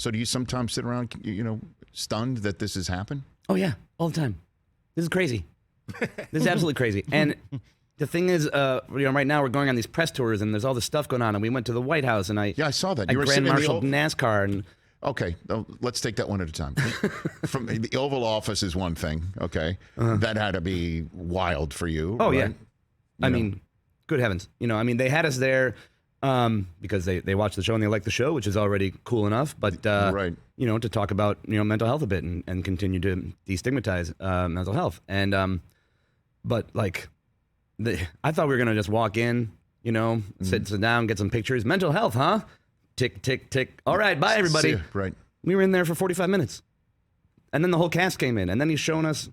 So do you sometimes sit around, stunned that this has happened? Oh yeah, all the time. This is crazy. This is absolutely crazy. And the thing is, right now we're going on these press tours, and there's all this stuff going on. And we went to the White House, and I saw that. I You were grand sitting in the marshaled NASCAR, and okay, let's take that one at a time. From the Oval Office is one thing. Okay, that had to be wild for you. Oh right? yeah, I mean, good heavens, they had us there because they watched the show and they liked the show, which is already cool enough. But right. to talk about mental health a bit and continue to destigmatize mental health. And but like, I thought we were gonna just walk in, sit down, get some pictures. Mental health, huh? Tick, tick, tick. All right, bye everybody. Right. We were in there for 45 minutes, and then the whole cast came in, and then he's showing us,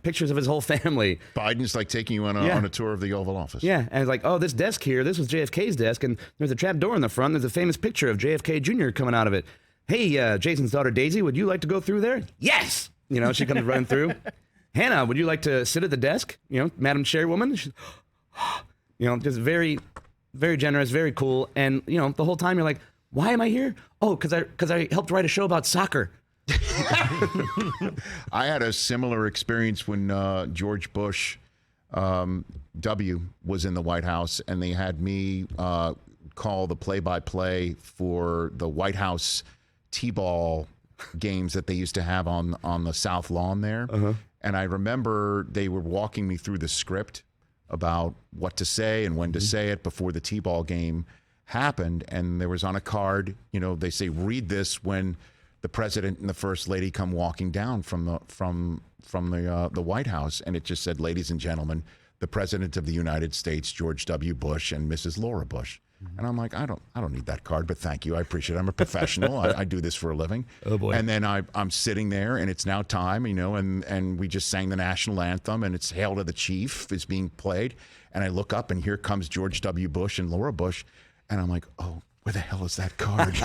pictures of his whole family. Biden's like taking you on a tour of the Oval Office. Yeah, and it's like, oh, this desk here, this was JFK's desk, and there's a trap door in the front. There's a famous picture of JFK Jr. coming out of it. Hey, Jason's daughter Daisy, would you like to go through there? Yes. She comes running through. Hannah, would you like to sit at the desk? Madam Chairwoman. She's, just very, very generous, very cool. And the whole time you're like, why am I here? Oh, because I helped write a show about soccer. I had a similar experience when George Bush W was in the White House, and they had me call the play-by-play for the White House T-ball games that they used to have on the South Lawn there. And I remember they were walking me through the script about what to say and when to say it before the T-ball game happened. And there was on a card, they say, read this when the president and the first lady come walking down from the White House, and it just said, ladies and gentlemen, the president of the United States, George W. Bush, and Mrs. Laura Bush. And I'm like, I don't need that card, but thank you, I appreciate it. I'm a professional. I do this for a living. Oh boy! And then I'm sitting there, and it's now time, and we just sang the national anthem, and it's "Hail to the Chief" is being played, and I look up, and here comes George W. Bush and Laura Bush, and I'm like, oh. Where the hell is that card?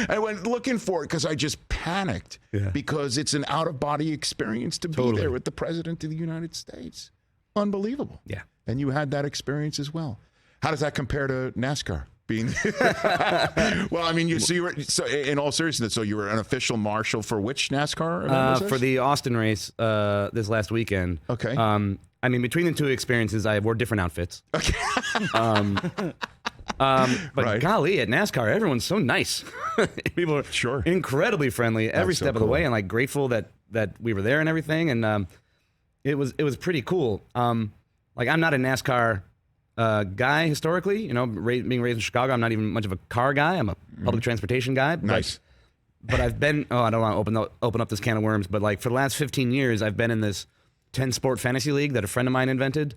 I went looking for it because I just panicked because it's an out-of-body experience to be there with the president of the United States. Unbelievable. Yeah. And you had that experience as well. How does that compare to NASCAR? Well, I mean, you were in all seriousness. So you were an official marshal for which NASCAR event was for the Austin race this last weekend. Okay. I mean, between the two experiences, I wore different outfits. Okay. But golly, at NASCAR, everyone's so nice. People are incredibly friendly every step of the way, and like grateful that we were there and everything. And it was pretty cool. Like, I'm not a NASCAR guy historically. Being raised in Chicago, I'm not even much of a car guy. I'm a public transportation guy. Nice. But I've been. Oh, I don't want to open up this can of worms. But like for the last 15 years, I've been in this 10-sport fantasy league that a friend of mine invented.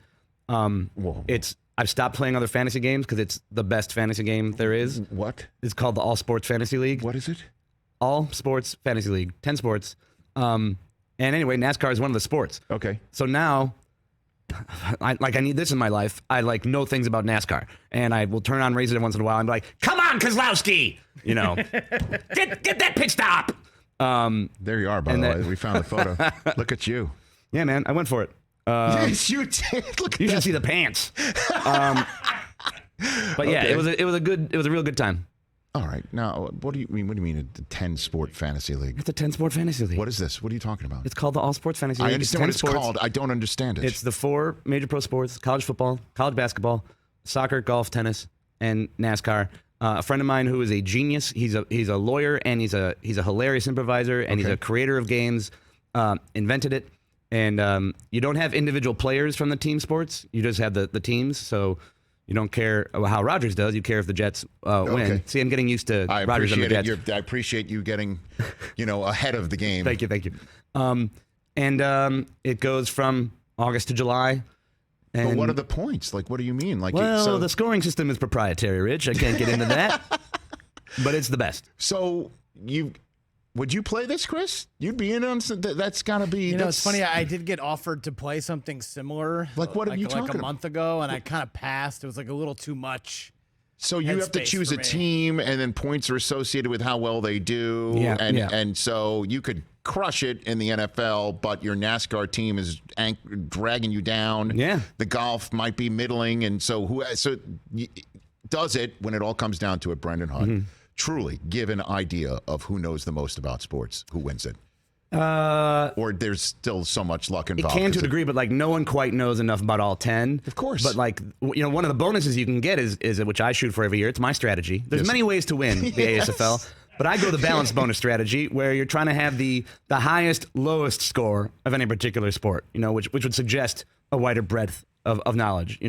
I've stopped playing other fantasy games because it's the best fantasy game there is. What? It's called the All Sports Fantasy League. What is it? All Sports Fantasy League. 10 sports. And anyway, NASCAR is one of the sports. Okay. So now, I need this in my life. I know things about NASCAR. And I will turn on races every once in a while and be like, come on, Kozlowski! Get that pit stop! There you are, by the way. We found the photo. Look at you. Yeah, man. I went for it. Yes, you did. Look at you should see the pants. But yeah, it was a real good time. All right. Now, what do you mean a 10-sport fantasy league? It's a 10-sport fantasy league. What is this? What are you talking about? It's called the All Sports Fantasy League. I understand what it's called. I don't understand it. It's the 4 major pro sports: college football, college basketball, soccer, golf, tennis, and NASCAR. A friend of mine who is a genius. He's a lawyer, and he's a hilarious improviser, and he's a creator of games. Invented it. And you don't have individual players from the team sports. You just have the teams. So you don't care how Rodgers does. You care if the Jets win. See, I'm getting used to Rodgers and the Jets. I appreciate you getting, ahead of the game. Thank you. And it goes from August to July. And but what are the points? Like, what do you mean? Like, the scoring system is proprietary, Rich. I can't get into that. But it's the best. So would you play this, Chris? You'd be in on that's got to be. It's funny. I did get offered to play something similar. Like what are you talking about? Like a month ago, and I kind of passed. It was like a little too much. So you have to choose a team, and then points are associated with how well they do. Yeah, and so you could crush it in the NFL, but your NASCAR team is dragging you down. Yeah. The golf might be middling, and so does it when it all comes down to it, Brendan Hunt. truly give an idea of who knows the most about sports, who wins it? Or there's still so much luck It involved. can to a degree, but like no one quite knows enough about all 10. Of course. But like, one of the bonuses you can get is which I shoot for every year. It's my strategy. There's many ways to win the ASFL, but I go the balanced bonus strategy where you're trying to have the highest, lowest score of any particular sport, which would suggest a wider breadth of knowledge,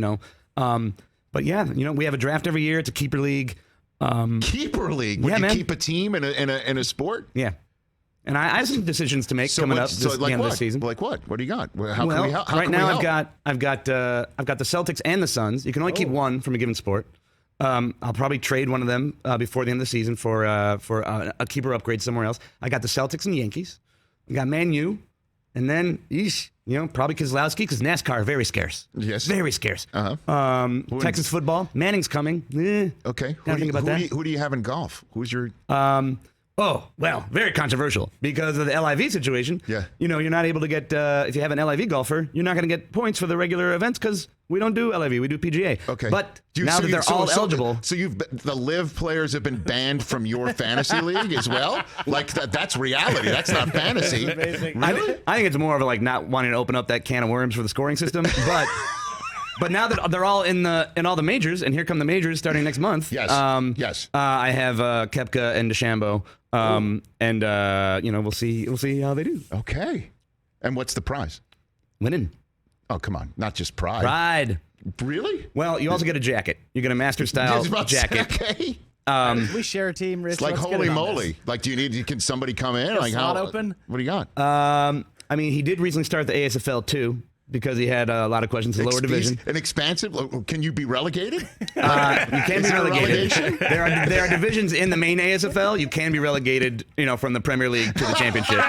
But yeah, we have a draft every year. It's a keeper league. Keeper league? Would you keep a team in a sport? Yeah. And I have some decisions to make coming up the end of the season. Like what? What do you got? How well, can we help? Right now I've got the Celtics and the Suns. You can only keep one from a given sport. I'll probably trade one of them before the end of the season for a keeper upgrade somewhere else. I got the Celtics and Yankees. I got Man U, and then probably Kozlowski because NASCAR very scarce. Yes, very scarce. Texas football. Manning's coming. Okay. Who do you have in golf? Who's your? Oh, well, very controversial because of the LIV situation. Yeah. You're not able to get, if you have an LIV golfer, you're not going to get points for the regular events because we don't do LIV, we do PGA. Okay. But now that they're all eligible. So the LIV players have been banned from your fantasy league as well? Like that's reality. That's not fantasy. Really? I think it's more of like not wanting to open up that can of worms for the scoring system. But now that they're all in all the majors, and here come the majors starting next month. Yes. Yes. I have Koepka and DeChambeau, and we'll see how they do. Okay. And what's the prize? Winning. Oh, come on! Not just pride. Pride. Really? Well, you also get a jacket. You get a master style jacket. Okay. We share a team, Rich. It's like holy moly! Like, can somebody come in? Like how open? What do you got? I mean, he did recently start the ASFL too. Because he had a lot of questions in the lower division. An expansive? Can you be relegated? You can be relegated. There are divisions in the main ASFL. You can be relegated, from the Premier League to the Championship.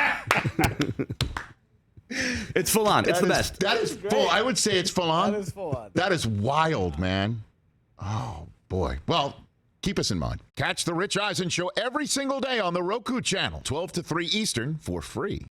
It's full on. It's the best. That is full. I would say it's full on. That is full on. That is wild, man. Oh, boy. Well, keep us in mind. Catch the Rich Eisen Show every single day on the Roku channel, 12 to 3 Eastern, for free.